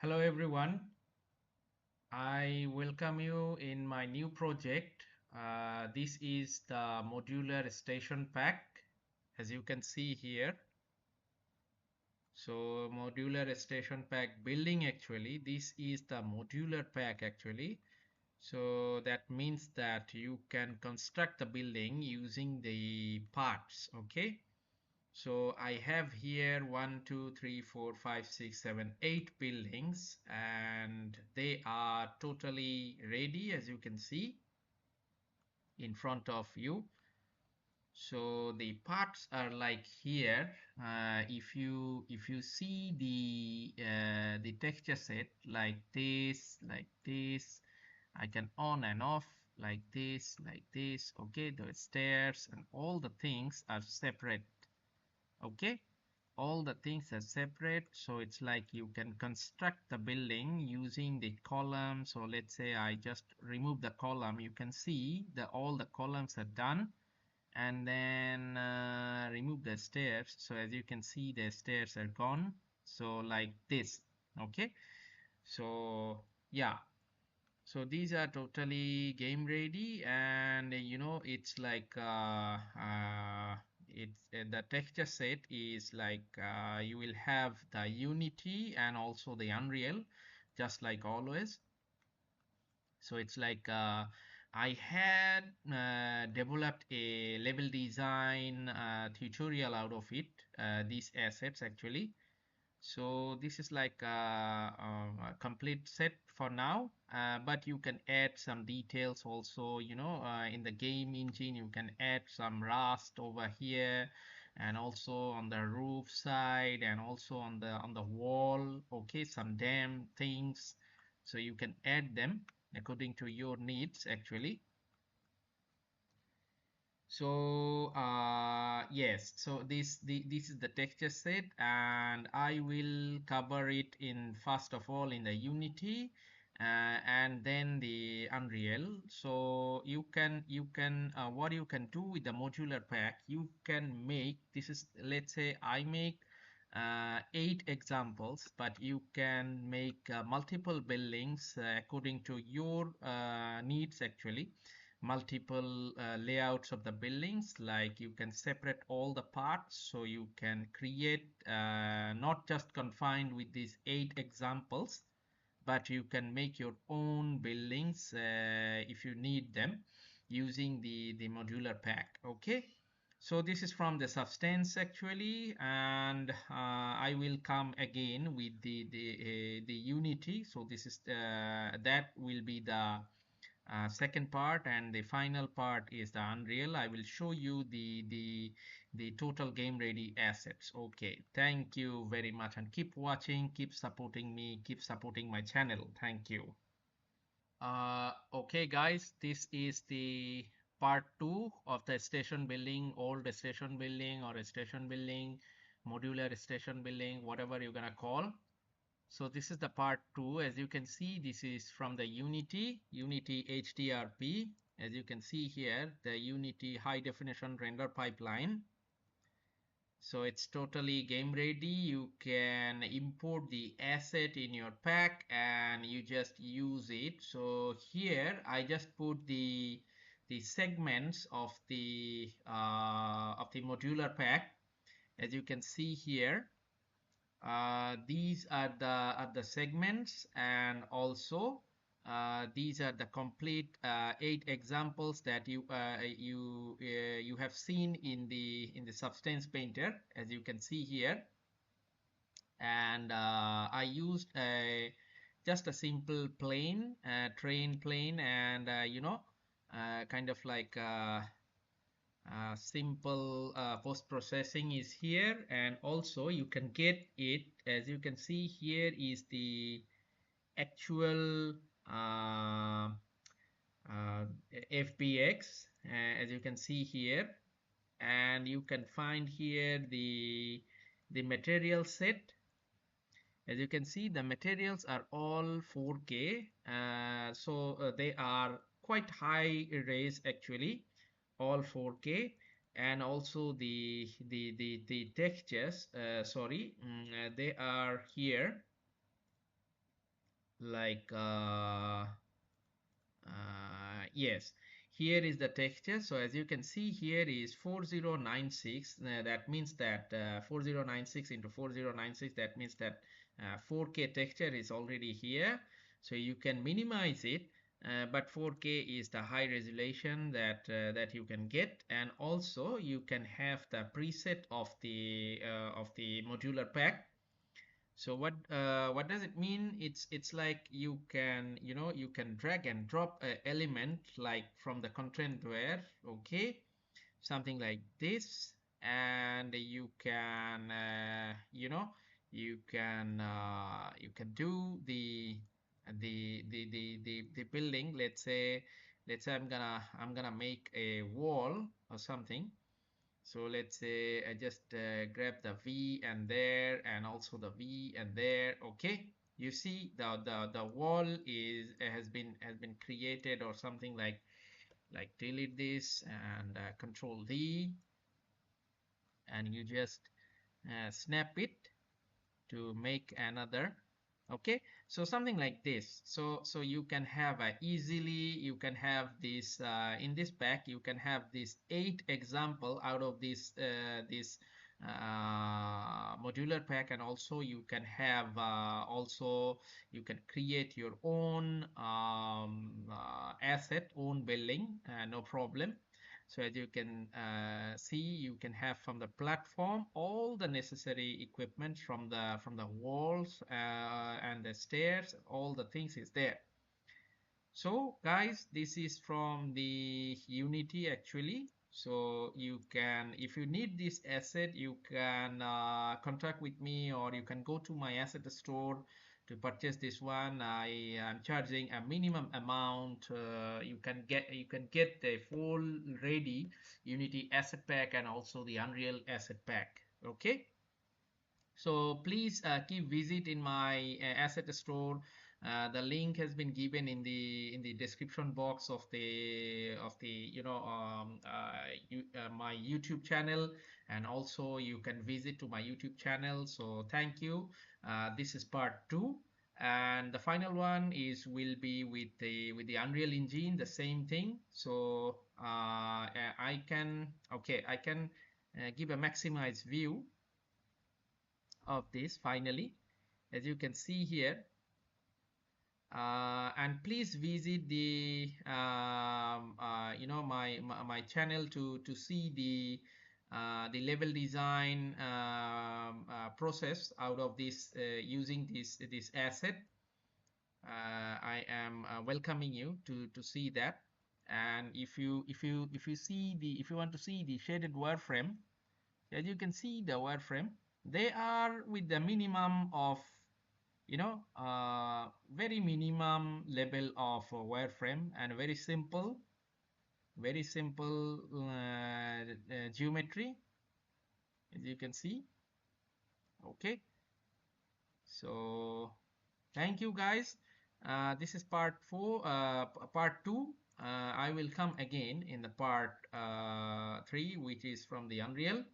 Hello everyone, I welcome you in my new project. This is the modular station pack, as you can see here. So modular station pack building, actually this is the modular pack actually. So that means that you can construct the building using the parts. Okay, so I have here 1, 2, 3, 4, 5, 6, 7, 8 buildings, and they are totally ready, as you can see in front of you. So the parts are like here. If you see the texture set like this, I can on and off like this. Okay, the stairs and all the things are separate. Okay, all the things are separate, so it's like you can construct the building using the columns. So let's say I just remove the column. You can see that all the columns are done, and then remove the stairs. So as you can see, the stairs are gone, so like this. Okay, so yeah, so these are totally game ready, and it's like the texture set is like you will have the Unity and also the Unreal, just like always. So it's like I had developed a level design tutorial out of it, these assets actually. So this is like a complete set for now, but you can add some details also. In the game engine you can add some rust over here, and also on the roof side, and also on the wall. Okay, some damn things, so you can add them according to your needs actually. So yes, so this is the texture set, and I will cover it in first of all in the Unity, and then the Unreal. So you can what you can do with the modular pack, you can make, this is, let's say I make 8 examples, but you can make multiple buildings according to your needs actually. Multiple layouts of the buildings, like you can separate all the parts, so you can create not just confined with these 8 examples, but you can make your own buildings if you need them, using the modular pack. Okay, so this is from the substance actually, and I will come again with the Unity. So this is that will be the second part, and the final part is the Unreal. I will show you the total game ready assets. Okay, thank you very much, and keep watching, keep supporting me, keep supporting my channel. Thank you. Okay guys, this is the part 2 of the station building, old station building, or a station building, modular station building, whatever you're gonna call. So this is the part 2. As you can see, this is from the Unity HDRP. As you can see here, the Unity high definition render pipeline. So it's totally game ready. You can import the asset in your pack and you just use it. So here I just put the segments of the modular pack. As you can see here, these are the segments, and also these are the complete 8 examples that you have seen in the substance painter, as you can see here. And I used just a simple plane, train plane, and kind of like simple post-processing is here. And also you can get it, as you can see here is the actual uh, FBX, as you can see here. And you can find here the material set. As you can see, the materials are all 4K, so they are quite high res actually, all 4K. And also the textures, sorry, they are here. like yes, here is the texture. So as you can see, here is 4096. That means that 4096 into 4096, that means that 4K texture is already here. So you can minimize it, but 4K is the high resolution that that you can get, and also you can have the preset of the modular pack. So what does it mean? It's like you can, you know, you can drag and drop a element like from the content where, okay, something like this, and you can you can do the building. Let's say I'm gonna make a wall or something. So let's say I just grab the V and there, and also the V and there. Okay, you see the wall is has been created or something like delete this and control D, and you just snap it to make another. Okay, so something like this. So you can have easily, you can have this in this pack, you can have this 8 example out of this modular pack, and also you can have also you can create your own asset, own building, no problem. So as you can see, you can have from the platform all the necessary equipment from the walls and the stairs. All the things is there. So guys, this is from the Unity actually. So you can, if you need this asset, you can contact with me, or you can go to my asset store to purchase this one. I am charging a minimum amount. You can get the full ready Unity asset pack and also the Unreal asset pack. Okay. So please keep visit in my asset store. The link has been given in the description box of the my YouTube channel, and also you can visit to my YouTube channel. So thank you. This is part 2, and the final one is will be with the Unreal Engine, the same thing. So I can, okay, I can give a maximized view of this finally, as you can see here. And please visit the my channel to see the level design process out of this using this asset. I am welcoming you to see that. And if you want to see the shaded wireframe, as you can see the wireframe, they are with the minimum of, very minimum level of wireframe, and very simple geometry, as you can see. Okay, so thank you guys. This is part 4, part 2. I will come again in the part 3, which is from the Unreal.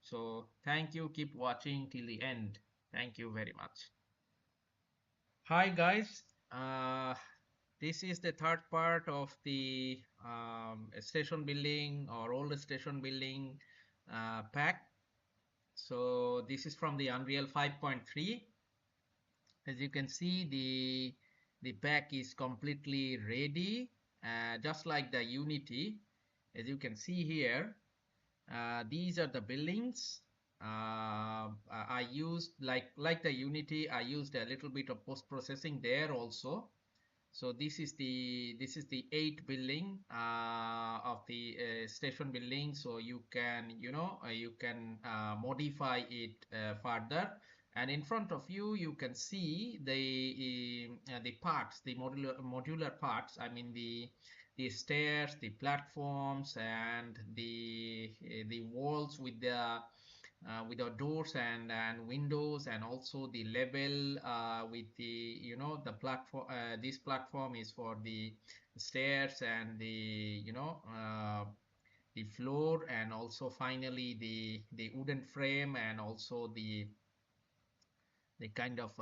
So thank you, keep watching till the end. Thank you very much. Hi guys, this is the third part of the station building or old station building pack. So this is from the Unreal 5.3. As you can see, the pack is completely ready, just like the Unity. As you can see here, these are the buildings. I used like the Unity, I used a little bit of post-processing there also. So this is the 8 building of the station building. So you can you can modify it further. And in front of you, you can see the parts, the modular parts. I mean the stairs, the platforms, and the walls with the doors and windows, and also the level with the the platform. This platform is for the stairs, and the floor, and also finally the wooden frame, and also the kind of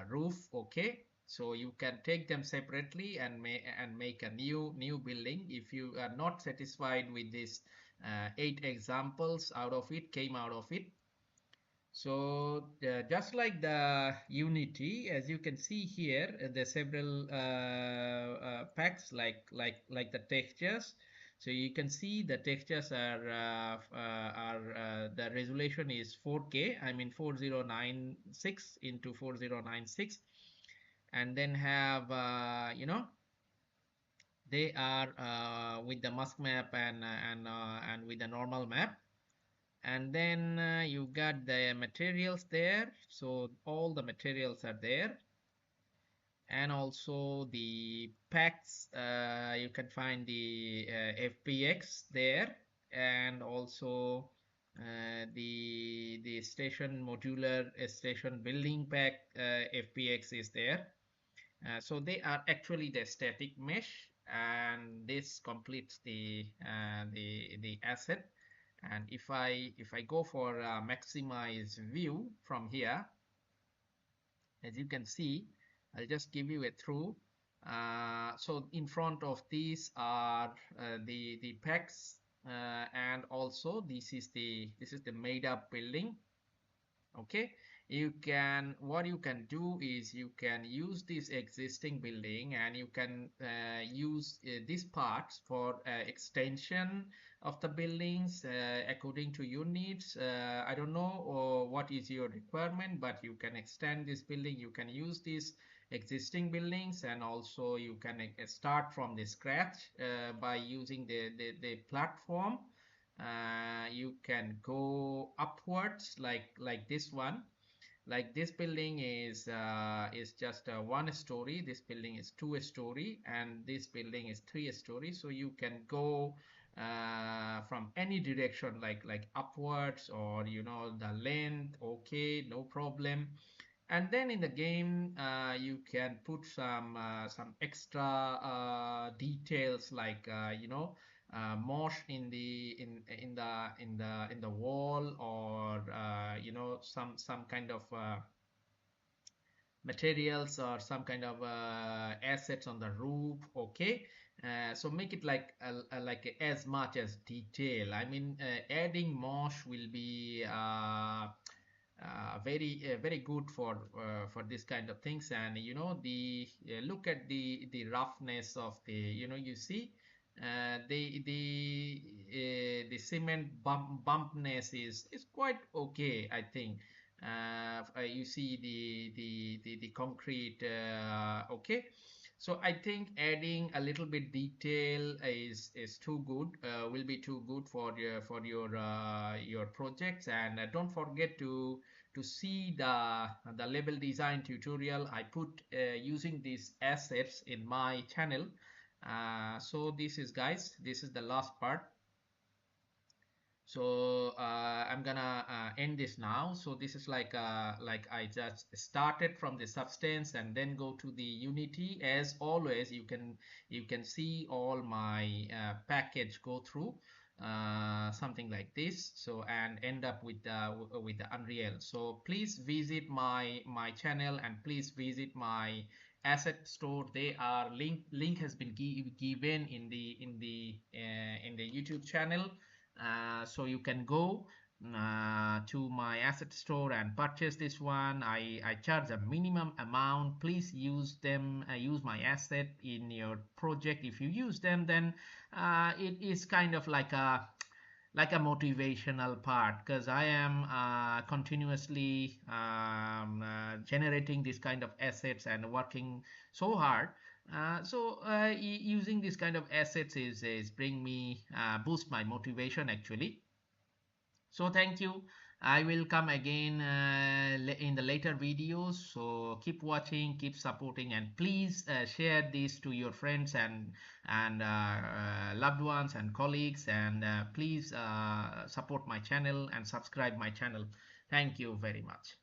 roof. Okay, So you can take them separately and make a new building. If you are not satisfied with this 8 examples out of it came out of it. So just like the Unity, as you can see here, the several packs like the textures. So you can see the textures are the resolution is 4K. I mean 4096 into 4096, and then have they are with the mask map and with the normal map. And then you got the materials there, so all the materials are there, and also the packs. You can find the FBX there, and also the station modular station building pack FBX is there. So they are actually the static mesh, and this completes the asset. And if I go for maximize view from here, as you can see, I'll just give you a through. So in front of these are the packs, and also this is the made up building. Okay, what you can do is you can use this existing building, and you can use these parts for extension of the buildings according to your needs. I don't know what is your requirement, but you can extend this building. You can use these existing buildings, and also you can start from the scratch by using the platform. You can go upwards like this one. Like this building is just one story. This building is 2 story, and this building is 3 story. So you can go from any direction, like upwards, or the length. Okay, no problem. And then in the game you can put some extra details, like mosh in the wall, or some kind of materials, or some kind of assets on the roof. Okay, so make it like as much as detail. I mean, adding mosh will be very good for this kind of things. And the look at the roughness of you see the cement bumpness is quite okay, I think. You see the concrete. Okay, so I think adding a little bit detail is too good, will be too good for your projects. And don't forget to see the level design tutorial I put using these assets in my channel. So this is the last part. So I'm gonna end this now. So this is like I just started from the substance and then go to the Unity. As always, you can see all my package go through something like this. So and end up with the Unreal. So please visit my channel, and please visit my asset store. They are link has been given in the YouTube channel. So you can go to my asset store and purchase this one. I charge a minimum amount. Please use them, use my asset in your project. If you use them, then it is kind of like a motivational part, because I am continuously generating this kind of assets and working so hard. So using this kind of assets is bring me boost my motivation actually. So thank you. I will come again in the later videos. So keep watching, keep supporting, and please share this to your friends and loved ones and colleagues. And please support my channel and subscribe my channel. Thank you very much.